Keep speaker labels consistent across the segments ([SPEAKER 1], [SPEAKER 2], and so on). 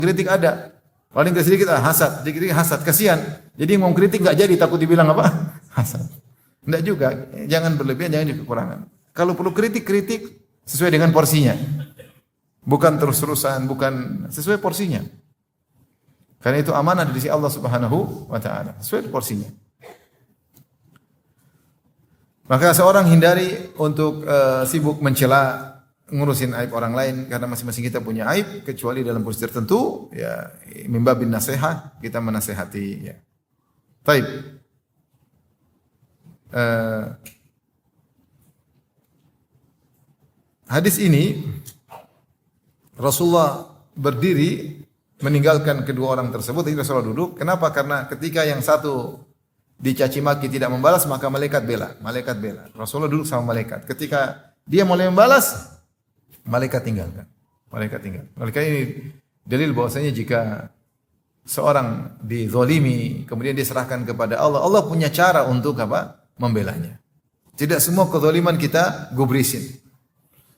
[SPEAKER 1] kritik ada. Paling sedikit hasad, sedikit hasad, kasihan. Jadi mau kritik enggak jadi, takut dibilang apa? Hasad. Enggak juga, jangan berlebihan, jangan kekurangan. Kalau perlu kritik sesuai dengan porsinya. Bukan terus-terusan, bukan sesuai porsinya. Karena itu amanah dari sisi Allah Subhanahu wa taala, sesuai porsinya. Maka seorang hindari untuk sibuk mencela, ngurusin aib orang lain karena masing-masing kita punya aib, kecuali dalam posisi tertentu ya mimbabin nasihat, kita menasihati ya. Baik. Hadis ini Rasulullah berdiri meninggalkan kedua orang tersebut, jadi Rasulullah duduk. Kenapa? Karena ketika yang satu dicaci maki tidak membalas, maka malaikat bela. Rasulullah duduk sama malaikat. Ketika dia mulai membalas, malaikat tinggalkan. Malaikat ini dalil bahwasanya jika seorang dizalimi kemudian diserahkan kepada Allah, Allah punya cara untuk apa? Membelanya. Tidak semua kezaliman kita gubrisin.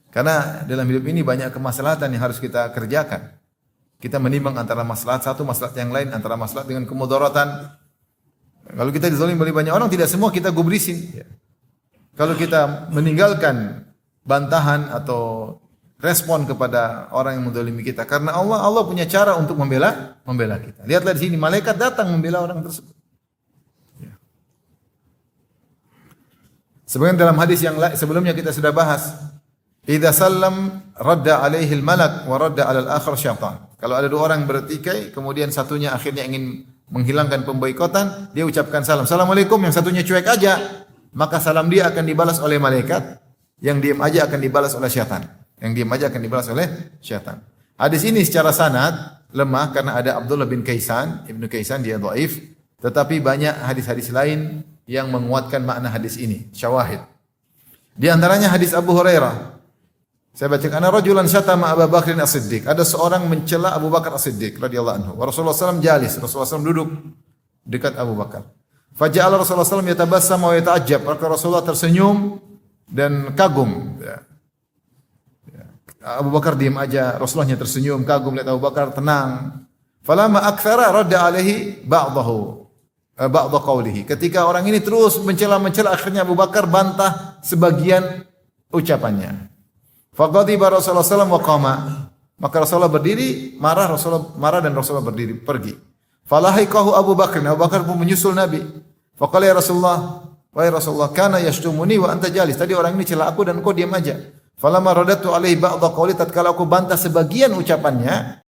[SPEAKER 1] Karena dalam hidup ini banyak kemaslahatan yang harus kita kerjakan. Kita menimbang antara maslahat satu, maslahat yang lain, antara maslahat dengan kemudaratan. Kalau kita dizalimi oleh banyak orang, tidak semua kita gubrisin. Kalau kita meninggalkan bantahan atau respon kepada orang yang menzalimi kita, karena Allah punya cara untuk membela kita. Lihatlah di sini, malaikat datang membela orang tersebut. Sebenarnya dalam hadis yang sebelumnya kita sudah bahas, idza sallam radda alaihi al-malak wa radda 'ala al-akhar syaitan. Kalau ada dua orang bertikai, kemudian satunya akhirnya ingin menghilangkan pemboikotan, dia ucapkan salam. Assalamualaikum, yang satunya cuek aja, maka salam dia akan dibalas oleh malaikat, yang diam aja akan dibalas oleh syaitan. Hadis ini secara sanad lemah karena ada Abdullah bin Kaisan, Ibnu Kaisan, dia dhaif, tetapi banyak hadis-hadis lain yang menguatkan makna hadis ini, syawahid. Di antaranya hadis Abu Hurairah. Saya bacakan, ana rajulan syatama Abu Bakr As-Siddiq. Ada seorang mencela Abu Bakar As-Siddiq radhiyallahu anhu. Rasulullah SAW jalis, Rasulullah SAW duduk dekat Abu Bakar. Faja'ala Rasulullah SAW yatabassam wa yata'ajjab. Maka Rasulullah tersenyum dan kagum. Abu Bakar diam aja, Rasulullahnya tersenyum, kagum lihat Abu Bakar tenang. Falamma aktsara radda alaihi ba'd qawlihi. Ketika orang ini terus mencela, akhirnya Abu Bakar bantah sebagian ucapannya. Faqadiba Rasulullah SAW wa qama. Maka Rasulullah berdiri, marah dan Rasulullah berdiri pergi. Falahiqahu Abu Bakar pun menyusul Nabi. Faqala ya Rasulullah, wahai Rasulullah, kana yashtumuni wa anta jalis. Tadi orang ini cela aku dan kau diam aja. Falamma radatu alaihi ba'd qawli, tatkala aku bantah sebagian ucapannya,